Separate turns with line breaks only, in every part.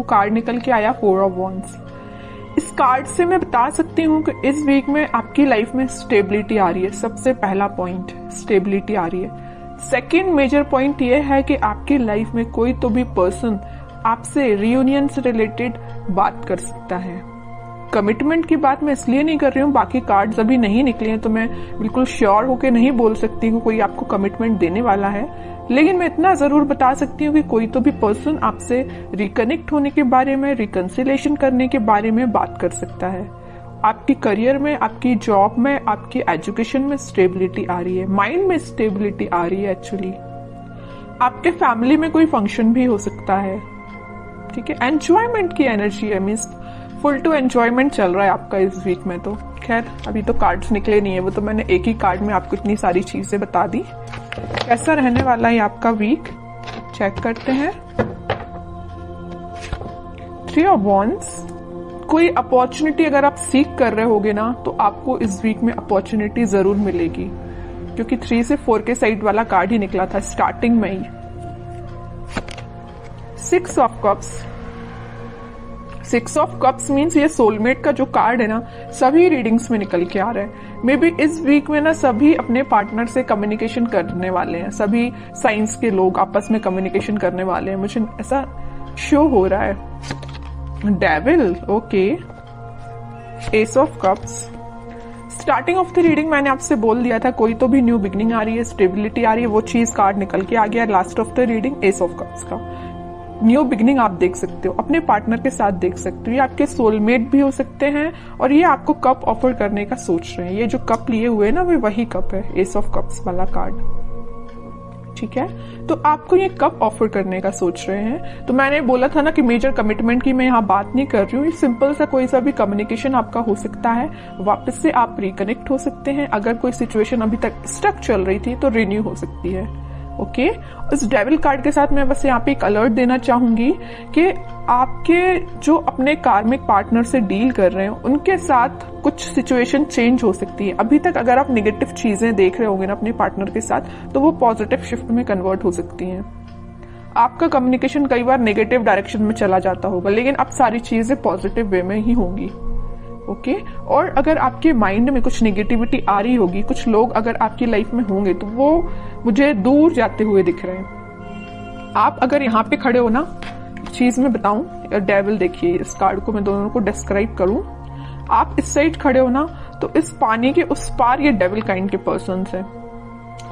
Card निकल के आया 4 ऑफ वॉन्ड्स। इस कार्ड से मैं बता सकती हूँ कि इस वीक में आपकी लाइफ में स्टेबिलिटी आ रही है। सबसे पहला पॉइंट स्टेबिलिटी आ रही है। सेकेंड मेजर पॉइंट ये है कि आपकी लाइफ में कोई तो भी पर्सन आपसे रियूनियन से रिलेटेड बात कर सकता है। कमिटमेंट की बात मैं इसलिए नहीं कर रही हूँ, बाकी कार्ड्स अभी नहीं निकले हैं तो मैं बिल्कुल श्योर होके नहीं बोल सकती हूँ कोई आपको कमिटमेंट देने वाला है, लेकिन मैं इतना जरूर बता सकती हूँ कि कोई तो भी पर्सन आपसे रिकनेक्ट होने के बारे में, रिकंसिलेशन करने के बारे में बात कर सकता है। आपकी करियर में, आपकी जॉब में, आपकी एजुकेशन में स्टेबिलिटी आ रही है, माइंड में स्टेबिलिटी आ रही है। एक्चुअली आपके फैमिली में कोई फंक्शन भी हो सकता है, ठीक है। एंजॉयमेंट की एनर्जी है, मीन्स फुल टू एंजॉयमेंट चल रहा है आपका इस वीक में। तो खैर अभी तो कार्ड्स निकले नहीं है, वो तो मैंने एक ही कार्ड में आपको इतनी सारी चीजें बता दी। कैसा रहने वाला है आपका वीक, चेक करते हैं। 3 ऑफ वॉन्ड्स। कोई अपॉर्चुनिटी अगर आप सीख कर रहे होगे ना तो आपको इस वीक में अपॉर्चुनिटी जरूर मिलेगी, क्योंकि 3 से 4 के साइड वाला कार्ड ही निकला था स्टार्टिंग में ही। 6 of cups. 6 of cups means ये सोलमेट का जो कार्ड है ना, सभी रीडिंग्स में निकल के आ रहा है। मे बी इस वीक में ना सभी अपने पार्टनर से कम्युनिकेशन करने वाले हैं, सभी साइंस के लोग आपस में कम्युनिकेशन करने वाले हैं, मुझे ऐसा शो हो रहा है। Devil, okay. S of cups. Starting of the reading मैंने आपसे बोल दिया था कोई तो भी न्यू बिगनिंग आ रही है, स्टेबिलिटी आ रही है, वो चीज कार्ड निकल के आ गया। Last of the reading S of cups का न्यू बिगनिंग आप देख सकते हो, अपने पार्टनर के साथ देख सकते हो। ये आपके सोलमेट भी हो सकते हैं और ये आपको कप ऑफर करने का सोच रहे हैं। ये जो कप लिए हुए हैं ना, वो वही कप है, एस ऑफ कप्स वाला कार्ड, ठीक है। तो आपको ये कप ऑफर करने का सोच रहे हैं। तो मैंने बोला था ना कि मेजर कमिटमेंट की मैं यहाँ बात नहीं कर रही हूँ, सिंपल सा कोई सा भी कम्युनिकेशन आपका हो सकता है, वापस से आप रिकनेक्ट हो सकते हैं। अगर कोई सिचुएशन अभी तक स्टक चल रही थी तो रिन्यू हो सकती है, ओके। इस डेविल कार्ड के साथ मैं बस यहाँ पे एक अलर्ट देना चाहूंगी कि आपके जो अपने कार्मिक पार्टनर से डील कर रहे हैं उनके साथ कुछ सिचुएशन चेंज हो सकती है। अभी तक अगर आप नेगेटिव चीजें देख रहे होंगे ना अपने पार्टनर के साथ, तो वो पॉजिटिव शिफ्ट में कन्वर्ट हो सकती हैं। आपका कम्युनिकेशन कई बार नेगेटिव डायरेक्शन में चला जाता होगा, लेकिन अब सारी चीजें पॉजिटिव वे में ही होंगी, ओके। और अगर आपके माइंड में कुछ नेगेटिविटी आ रही होगी, कुछ लोग अगर आपकी लाइफ में होंगे तो वो मुझे दूर जाते हुए दिख रहे हैं। आप अगर यहाँ पे खड़े हो ना, चीज में बताऊं, डेविल देखिए, इस कार्ड को मैं दोनों को डिस्क्राइब करूं। आप इस साइड खड़े हो ना, तो इस पानी के उस पार ये डेविल काइंड के पर्सन्स हैं,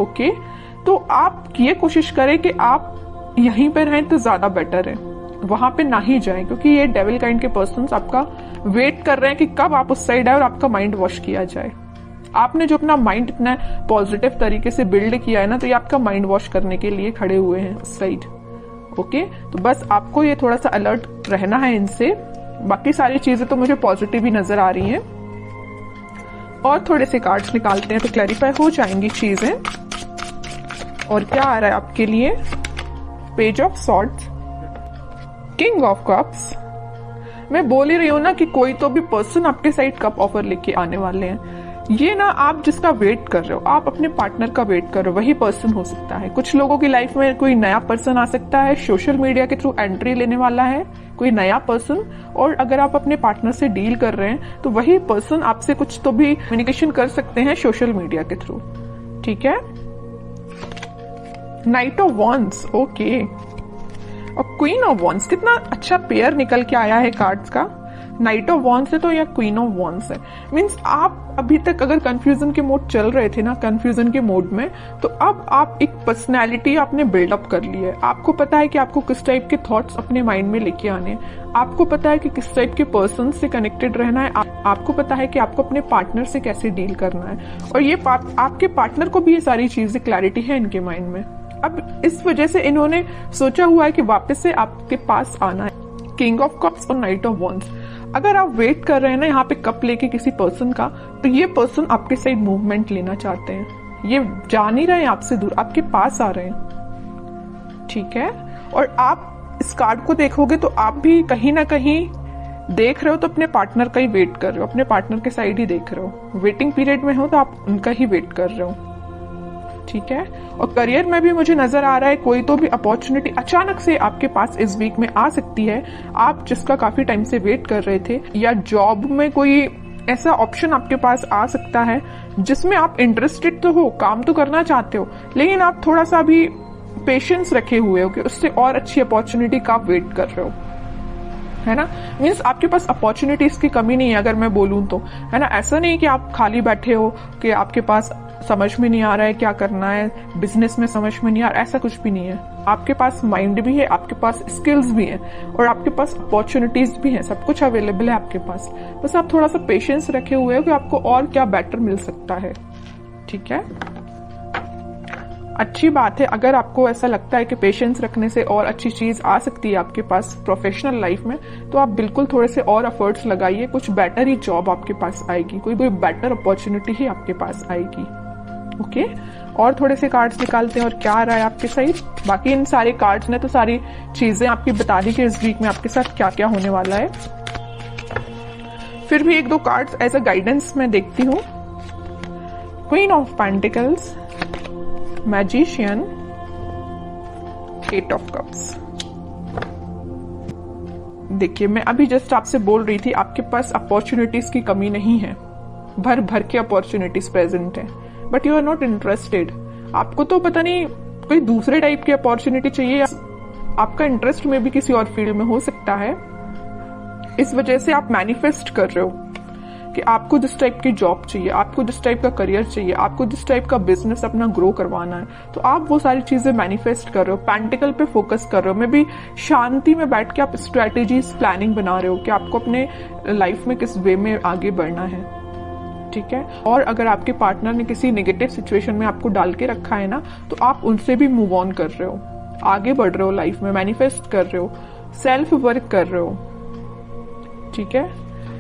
ओके। तो आप ये कोशिश करें कि आप यहीं पे रहें तो ज्यादा बेटर है, वहां पे ना ही जाएं, क्योंकि ये डेविल काइंड के पर्सन्स आपका वेट कर रहे हैं कि कब आप उस साइड आए और आपका माइंड वॉश किया जाए। आपने जो अपना माइंड इतना पॉजिटिव तरीके से बिल्ड किया है ना, तो ये आपका माइंड वॉश करने के लिए खड़े हुए हैं उस साइड, ओके। तो बस आपको ये थोड़ा सा अलर्ट रहना है इनसे। बाकी सारी चीजें तो मुझे पॉजिटिव ही नजर आ रही हैं। और थोड़े से कार्ड्स निकालते हैं तो क्लैरिफाई हो जाएंगी चीजें। और क्या आ रहा है आपके लिए, page of swords, king of cups. मैं बोल ही रही हूं ना कि कोई तो भी पर्सन आपके साइड कप ऑफर लेके आने वाले हैं। ये ना आप जिसका वेट कर रहे हो, आप अपने पार्टनर का वेट कर रहे हो, वही पर्सन हो सकता है। कुछ लोगों की लाइफ में कोई नया पर्सन आ सकता है, सोशल मीडिया के थ्रू एंट्री लेने वाला है कोई नया पर्सन। और अगर आप अपने पार्टनर से डील कर रहे हैं तो वही पर्सन आपसे कुछ तो भी कम्युनिकेशन कर सकते हैं सोशल मीडिया के थ्रू, ठीक है। Night of wands, okay. और क्वीन ऑफ वॉन्ड्स, कितना अच्छा पेयर निकल के आया है कार्ड्स का। नाइट ऑफ वॉन्ड्स है तो या क्वीन ऑफ वॉन्ड्स है, मीन्स आप अभी तक अगर कंफ्यूजन के मोड चल रहे थे ना, कंफ्यूजन के मोड में, तो अब आप एक पर्सनैलिटी आपने बिल्डअप कर ली है। आपको पता है कि आपको किस टाइप के थॉट्स अपने माइंड में लेके आने हैं, आपको पता है कि किस टाइप के पर्सन से कनेक्टेड रहना है, आपको पता है कि आपको अपने पार्टनर से कैसे डील करना है। और ये आपके पार्टनर को भी ये सारी चीजें क्लैरिटी है इनके माइंड में। अब इस वजह से इन्होंने सोचा हुआ है कि वापस से आपके पास आना है। किंग ऑफ कप्स और नाइट ऑफ वॉन्ड्स। अगर आप वेट कर रहे हैं ना यहाँ पे कप लेके किसी पर्सन का, तो ये पर्सन आपके साइड मूवमेंट लेना चाहते हैं। ये जा नहीं रहे हैं आपसे दूर, आपके पास आ रहे हैं, ठीक है। और आप इस कार्ड को देखोगे तो आप भी कहीं ना कहीं देख रहे हो तो अपने पार्टनर का ही वेट कर रहे हो, अपने पार्टनर के साइड ही देख रहे हो। वेटिंग पीरियड में हो तो आप उनका ही वेट कर रहे हो, ठीक है। और करियर में भी मुझे नजर आ रहा है कोई तो भी अपॉर्चुनिटी अचानक से आपके पास इस वीक में आ सकती है, आप जिसका काफी टाइम से वेट कर रहे थे, या जॉब में कोई ऐसा ऑप्शन आपके पास आ सकता है जिसमें आप इंटरेस्टेड तो हो, काम तो करना चाहते हो, लेकिन आप थोड़ा सा भी पेशेंस रखे हुए हो कि उससे और अच्छी अपॉर्चुनिटी का आप वेट कर रहे हो, है ना। मीन्स आपके पास अपॉर्चुनिटीज की कमी नहीं है अगर मैं बोलूं तो, है ना। ऐसा नहीं कि आप खाली बैठे हो कि आपके पास समझ में नहीं आ रहा है क्या करना है, बिजनेस में समझ में नहीं आ रहा, ऐसा कुछ भी नहीं है। आपके पास माइंड भी है, आपके पास स्किल्स भी हैं और आपके पास अपॉर्चुनिटीज भी हैं, सब कुछ अवेलेबल है आपके पास। बस आप थोड़ा सा पेशेंस रखे हुए हो कि आपको और क्या बेटर मिल सकता है, ठीक है। अच्छी बात है अगर आपको ऐसा लगता है कि पेशेंस रखने से और अच्छी चीज आ सकती है आपके पास प्रोफेशनल लाइफ में, तो आप बिल्कुल थोड़े से और एफर्ट्स लगाइए, कुछ बेटर ही जॉब आपके पास आएगी, कोई बेटर अपॉर्चुनिटी ही आपके पास आएगी। ओके, और थोड़े से कार्ड्स निकालते हैं और क्या आ रहा है आपके साइड। बाकी इन सारे कार्ड्स ने तो सारी चीजें आपकी बता दी कि इस वीक में आपके साथ क्या क्या होने वाला है। फिर भी एक दो कार्ड्स एज अ गाइडेंस मैं देखती हूँ। Queen of pentacles, magician, eight of cups. देखिए मैं अभी जस्ट आपसे बोल रही थी आपके पास अपॉर्चुनिटीज की कमी नहीं है, भर भर के अपॉर्चुनिटीज प्रेजेंट है, but you are not interested. आपको तो पता नहीं कोई दूसरे टाइप की अपॉर्चुनिटी चाहिए, आपका इंटरेस्ट में भी किसी और फील्ड में हो सकता है। इस वजह से आप मैनिफेस्ट कर रहे हो कि आपको जिस टाइप की जॉब चाहिए, आपको जिस टाइप का करियर चाहिए, आपको जिस टाइप का बिजनेस अपना ग्रो करवाना है, तो आप वो सारी चीजें मैनिफेस्ट कर रहे हो, पेंटिकल पे फोकस कर रहे हो। मे बी शांति में बैठ के आप स्ट्रेटेजीज प्लानिंग बना रहे हो कि आपको अपने लाइफ में किस वे में आगे बढ़ना है, ठीक है। और अगर आपके पार्टनर ने किसी नेगेटिव सिचुएशन में आपको डाल के रखा है ना, तो आप उनसे भी मूव ऑन कर रहे हो, आगे बढ़ रहे हो लाइफ में, मैनिफेस्ट कर रहे हो, सेल्फ वर्क कर रहे हो, ठीक है।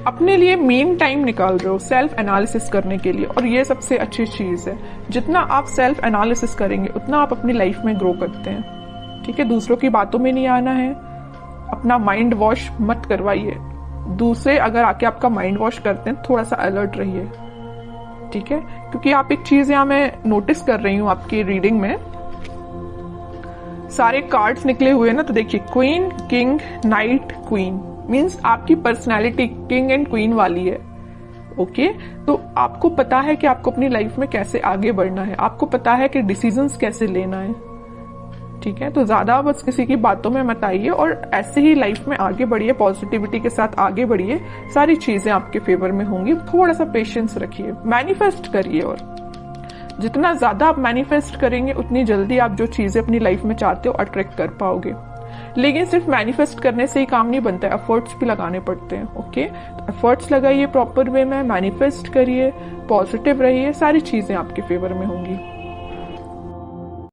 अपने लिए मेन टाइम निकाल रहे हो सेल्फ एनालिसिस करने के लिए, और ये सबसे अच्छी चीज है। जितना आप सेल्फ एनालिसिस करेंगे उतना आप अपनी लाइफ में ग्रो करते हैं, ठीक है। दूसरों की बातों में नहीं आना है, अपना माइंड वॉश मत करवाइए। दूसरे अगर आके आपका माइंड वॉश करते हैं, थोड़ा सा अलर्ट रहिए, ठीक है। क्योंकि आप एक चीज यहां मैं नोटिस कर रही हूं आपकी रीडिंग में, सारे कार्ड्स निकले हुए ना, तो देखिए queen, king, night, queen, means आपकी पर्सनैलिटी किंग एंड क्वीन वाली है। ओके, तो आपको पता है कि आपको अपनी लाइफ में कैसे आगे बढ़ना है, आपको पता है कि डिसीजंस कैसे लेना है, ठीक है। तो ज्यादा बस किसी की बातों में मत आइए और ऐसे ही लाइफ में आगे बढ़िए, पॉजिटिविटी के साथ आगे बढ़िए, सारी चीजें आपके फेवर में होंगी। थोड़ा सा पेशेंस रखिए, मैनिफेस्ट करिए, और जितना ज्यादा आप मैनिफेस्ट करेंगे उतनी जल्दी आप जो चीजें अपनी लाइफ में चाहते हो अट्रैक्ट कर पाओगे। लेकिन सिर्फ मैनिफेस्ट करने से ही काम नहीं बनता है, एफर्ट्स भी लगाने पड़ते हैं। ओके, तो एफर्ट्स लगाइए प्रॉपर वे में, मैनिफेस्ट करिए, पॉजिटिव रहिए, सारी चीजें आपके फेवर में होंगी।